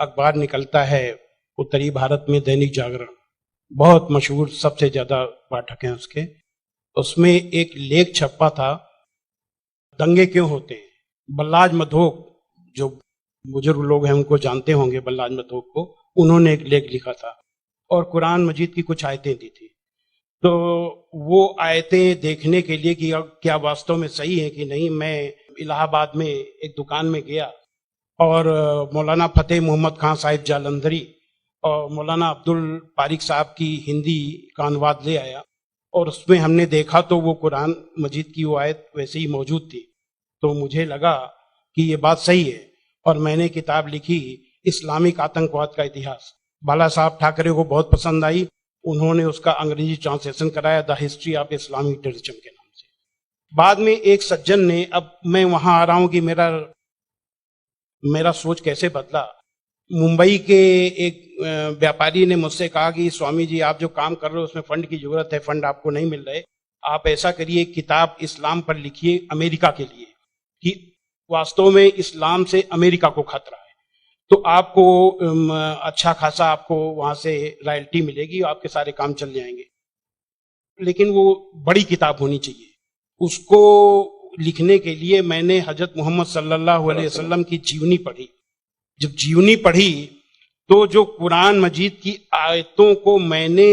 अखबार निकलता है उत्तरी भारत में, दैनिक जागरण, बहुत मशहूर, सबसे ज्यादा पाठक हैं उसके। उसमें एक लेख छपा था, दंगे क्यों होते हैं। बल्लाज मधोक, जो बुजुर्ग लोग हैं उनको जानते होंगे बल्लाज मधोक को, उन्होंने एक लेख लिखा था और कुरान मजीद की कुछ आयतें दी थी। तो वो आयतें देखने के लिए कि क्या वास्तव में सही है कि नहीं, मैं इलाहाबाद में एक दुकान में गया और मौलाना फतेह मोहम्मद खान साहिब जालंधरी और मौलाना अब्दुल पारिक साहब की हिंदी का अनुवाद ले आया और उसमें हमने देखा तो वो कुरान मजीद की वो आयत वैसे ही मौजूद थी। तो मुझे लगा कि ये बात सही है और मैंने किताब लिखी, इस्लामिक आतंकवाद का इतिहास। बाला साहब ठाकरे को बहुत पसंद आई, उन्होंने उसका अंग्रेजी ट्रांसलेशन कराया, the history of Islamic terrorism के नाम से। बाद में एक सज्जन ने, अब मैं वहां आ रहा हूं कि मेरा सोच कैसे बदला। मुंबई के एक व्यापारी ने मुझसे कहा कि स्वामी जी, आप जो काम कर रहे हो उसमें फंड की जरूरत है, फंड आपको नहीं मिल रहे, आप ऐसा करिए, किताब इस्लाम पर लिखिए अमेरिका के लिए, कि वास्तव में इस्लाम से अमेरिका को खतरा है, तो आपको अच्छा खासा आपको वहां से रॉयल्टी मिलेगी, आपके सारे काम चल जाएंगे। लेकिन वो बड़ी किताब होनी चाहिए। उसको लिखने के लिए मैंने हजरत मोहम्मद सल्लल्लाहु अलैहि वसल्लम की जीवनी पढ़ी। जब जीवनी पढ़ी तो जो कुरान मजीद की आयतों को मैंने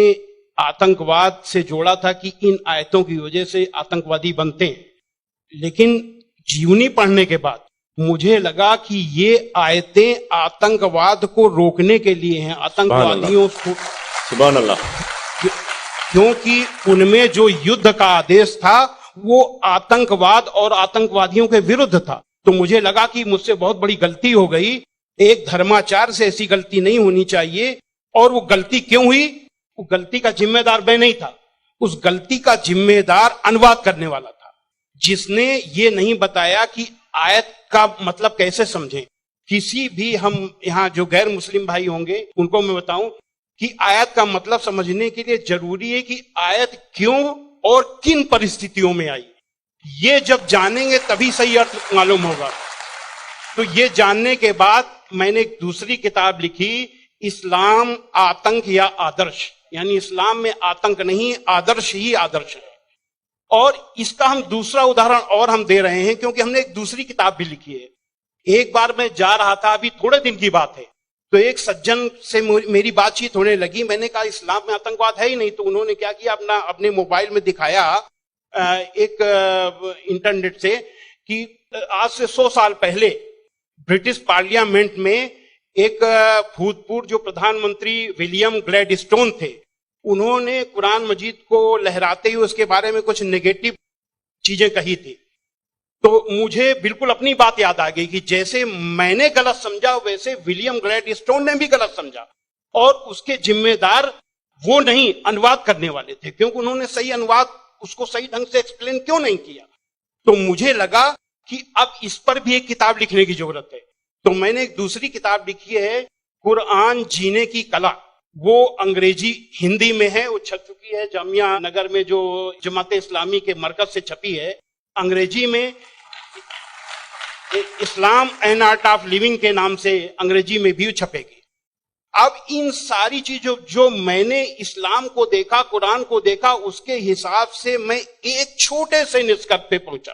आतंकवाद से जोड़ा था कि इन आयतों की वजह से आतंकवादी बनते हैं, लेकिन जीवनी पढ़ने के बाद मुझे लगा कि ये आयतें आतंकवाद को रोकने के लिए हैं, आतंकवादियों को, सुभान अल्लाह, क्योंकि उनमें जो युद्ध का आदेश था वो आतंकवाद और आतंकवादियों के विरुद्ध था। तो मुझे लगा कि मुझसे बहुत बड़ी गलती हो गई, एक धर्माचार्य से ऐसी गलती नहीं होनी चाहिए। और वो गलती क्यों हुई? वो गलती का जिम्मेदार मैं नहीं था, उस गलती का जिम्मेदार अनुवाद करने वाला था, जिसने ये नहीं बताया कि आयत का मतलब कैसे समझें। किसी भी, हम यहाँ जो गैर मुस्लिम भाई होंगे उनको मैं बताऊं कि आयत का मतलब समझने के लिए जरूरी है कि आयत क्यों और किन परिस्थितियों में आई। ये जब जानेंगे तभी सही अर्थ मालूम होगा। तो ये जानने के बाद मैंने एक दूसरी किताब लिखी, इस्लाम आतंक या आदर्श, यानी इस्लाम में आतंक नहीं, आदर्श ही आदर्श है। और इसका हम दूसरा उदाहरण और हम दे रहे हैं क्योंकि हमने एक दूसरी किताब भी लिखी है। एक बार मैं जा रहा था, अभी थोड़े दिन की बात है, तो एक सज्जन से मेरी बातचीत होने लगी। मैंने कहा इस्लाम में आतंकवाद है ही नहीं। तो उन्होंने क्या किया, अपने मोबाइल में दिखाया एक इंटरनेट से कि आज से 100 साल पहले ब्रिटिश पार्लियामेंट में एक भूतपूर्व जो प्रधानमंत्री विलियम ग्लैडस्टोन थे, उन्होंने कुरान मजीद को लहराते हुए उसके बारे में कुछ नेगेटिव चीजें कही थी। तो मुझे बिल्कुल अपनी बात याद आ गई कि जैसे मैंने गलत समझा वैसे विलियम ग्लैडस्टोन ने भी गलत समझा, और उसके जिम्मेदार वो नहीं, अनुवाद करने वाले थे, क्योंकि उन्होंने सही अनुवाद उसको सही ढंग से एक्सप्लेन क्यों नहीं किया। तो मुझे लगा कि अब इस पर भी एक किताब लिखने की जरूरत है। तो मैंने एक दूसरी किताब लिखी है, कुरान जीने की कला। वो अंग्रेजी हिंदी में है, वो छप चुकी है जामिया नगर में, जो जमात इस्लामी के मरकज से छपी है। अंग्रेजी में इस्लाम एंड आर्ट ऑफ लिविंग के नाम से अंग्रेजी में भी छपेगी। अब इन सारी चीजों जो मैंने इस्लाम को देखा, कुरान को देखा, उसके हिसाब से मैं एक छोटे से निष्कर्ष पे पहुंचा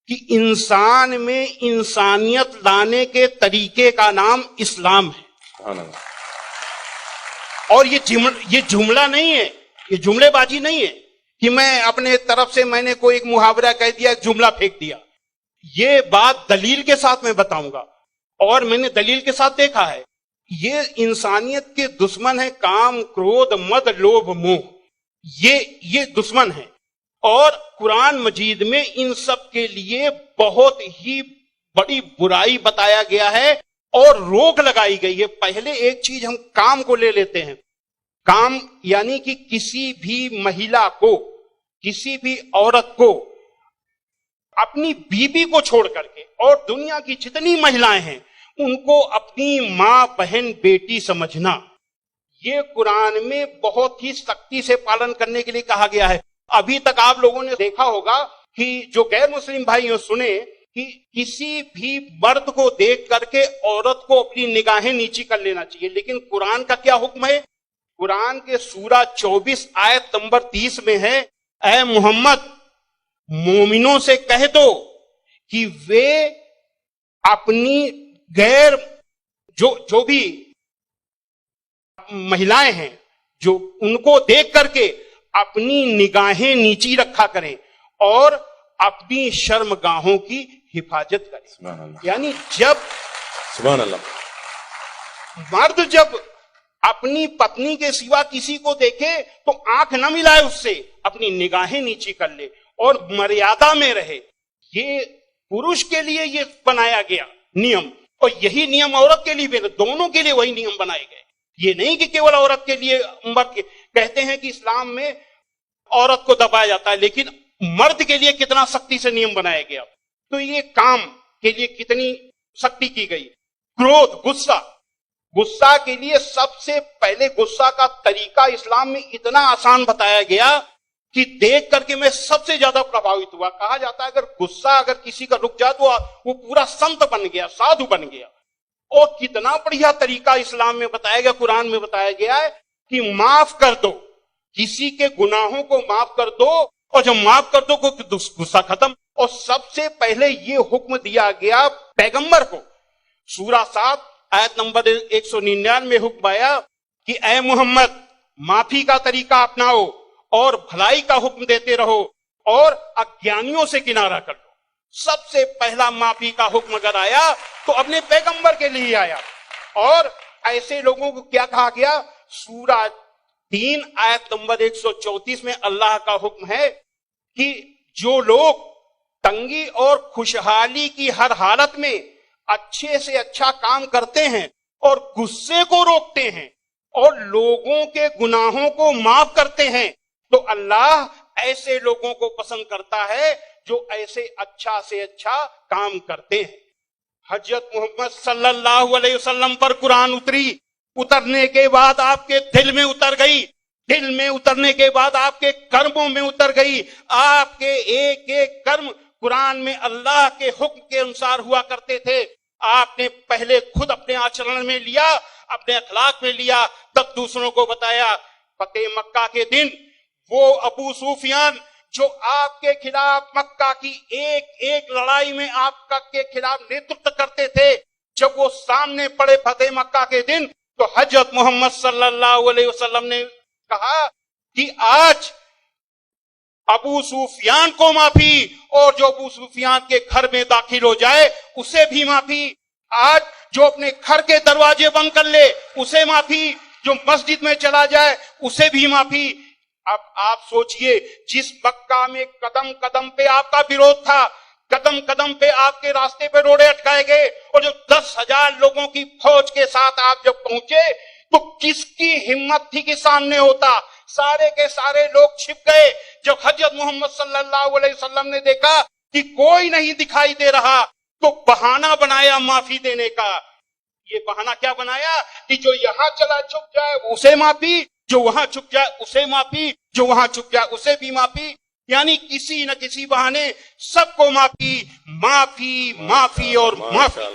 कि इंसान में इंसानियत लाने के तरीके का नाम इस्लाम है। और ये जुमला नहीं है, ये जुमलेबाजी नहीं है कि मैं अपने तरफ से मैंने कोई एक मुहावरा कह दिया, एक जुमला फेंक दिया। ये बात दलील के साथ मैं बताऊंगा, और मैंने दलील के साथ देखा है। ये इंसानियत के दुश्मन है, काम, क्रोध, मद, लोभ, मोह, ये दुश्मन है। और कुरान मजीद में इन सब के लिए बहुत ही बड़ी बुराई बताया गया है और रोक लगाई गई है। पहले एक चीज हम काम को ले लेते हैं। काम यानी कि किसी भी महिला को, किसी भी औरत को अपनी बीबी को छोड़ करके और दुनिया की जितनी महिलाएं हैं उनको अपनी मां, बहन, बेटी समझना, ये कुरान में बहुत ही सख्ती से पालन करने के लिए कहा गया है। अभी तक आप लोगों ने देखा होगा कि जो गैर मुस्लिम भाई सुने कि किसी भी मर्द को देख करके औरत को अपनी निगाहें नीची कर लेना चाहिए। लेकिन कुरान का क्या हुक्म है? कुरान के सूरा 24 आयत नंबर 30 में है, ऐ मोहम्मद मोमिनों से कह दो कि वे अपनी गैर जो भी महिलाएं हैं जो उनको देख करके अपनी निगाहें नीची रखा करें और अपनी शर्मगाहों की हिफाजत करें। यानी जब सुभान अल्लाह, मर्द जब अपनी पत्नी के सिवा किसी को देखे तो आंख न मिलाए उससे, अपनी निगाहें नीची कर ले और मर्यादा में रहे। ये पुरुष के लिए ये बनाया गया नियम, और यही नियम औरत के लिए भी, दोनों के लिए वही नियम बनाए गए। ये नहीं कि केवल औरत के लिए। मर्द कहते हैं कि इस्लाम में औरत को दबाया जाता है, लेकिन मर्द के लिए कितना सख्ती से नियम बनाया गया। तो ये काम के लिए कितनी सख्ती की गई। क्रोध, गुस्सा के लिए सबसे पहले गुस्सा का तरीका इस्लाम में इतना आसान बताया गया कि देख करके मैं सबसे ज्यादा प्रभावित हुआ। कहा जाता है अगर गुस्सा अगर किसी का रुक जाए तो वो पूरा संत बन गया, साधु बन गया। और कितना बढ़िया तरीका इस्लाम में बताया गया, कुरान में बताया गया है कि माफ कर दो, किसी के गुनाहों को माफ कर दो, और जब माफ कर दो गुस्सा खत्म। और सबसे पहले ये हुक्म दिया गया पैगंबर को। सूरा 7 आयत नंबर 199 में हुक्म आया कि ऐ मोहम्मद माफी का तरीका अपनाओ और भलाई का हुक्म देते रहो और अज्ञानियों से किनारा कर लो। सबसे पहला माफी का हुक्म अगर आया तो अपने पैगंबर के लिए आया। और ऐसे लोगों को क्या कहा गया? सूरा 3 आयत नंबर 134 में अल्लाह का हुक्म है कि जो लोग तंगी और खुशहाली की हर हालत में अच्छे से अच्छा काम करते हैं और गुस्से को रोकते हैं और लोगों के गुनाहों को माफ करते हैं, तो अल्लाह ऐसे लोगों को पसंद करता है जो ऐसे अच्छा से अच्छा काम करते हैं। हजरत मोहम्मद सल्लल्लाहु अलैहि वसल्लम पर कुरान उतरने के बाद आपके दिल में उतर गई, दिल में उतरने के बाद आपके कर्मों में उतर गई। आपके एक एक कर्म कुरान में अल्लाह के हुक्म के अनुसार हुआ करते थे। आपने पहले खुद अपने आचरण में लिया, अपने अखलाक में लिया, तब दूसरों को बताया। फतेह मक्का के दिन वो अबू सुफियान जो आपके खिलाफ मक्का की एक एक लड़ाई में आपका के खिलाफ नेतृत्व करते थे, जब वो सामने पड़े फतेह मक्का के दिन, तो हजरत मोहम्मद सल्लल्लाहु अलैहि वसल्लम ने कहा कि आज अबू सुफियान को माफी, और जो अबू सुफियान के घर में दाखिल हो जाए उसे भी माफी। आज जो अपने घर के दरवाजे बंद कर ले उसे माफी, जो मस्जिद में चला जाए उसे भी माफी। अब आप सोचिए, जिस मक्का में कदम कदम पे आपका विरोध था, कदम कदम पे आपके रास्ते पे रोड़े अटकाए गए, और जो 10,000 लोगों की फौज के साथ आप जब पहुंचे तो किसकी हिम्मत थी कि सामने होता? सारे के सारे लोग छिप गए। जब हजरत मोहम्मद सल्लल्लाहु अलैहि वसल्लम ने देखा कि कोई नहीं दिखाई दे रहा, तो बहाना बनाया माफी देने का। ये बहाना क्या बनाया कि जो यहां चला छुप जाए उसे माफी, जो वहां छुप जाए उसे माफी, जो वहां छुप जाए उसे भी माफी। यानी किसी न किसी बहाने सबको माफी, माफी, माफी और माफी।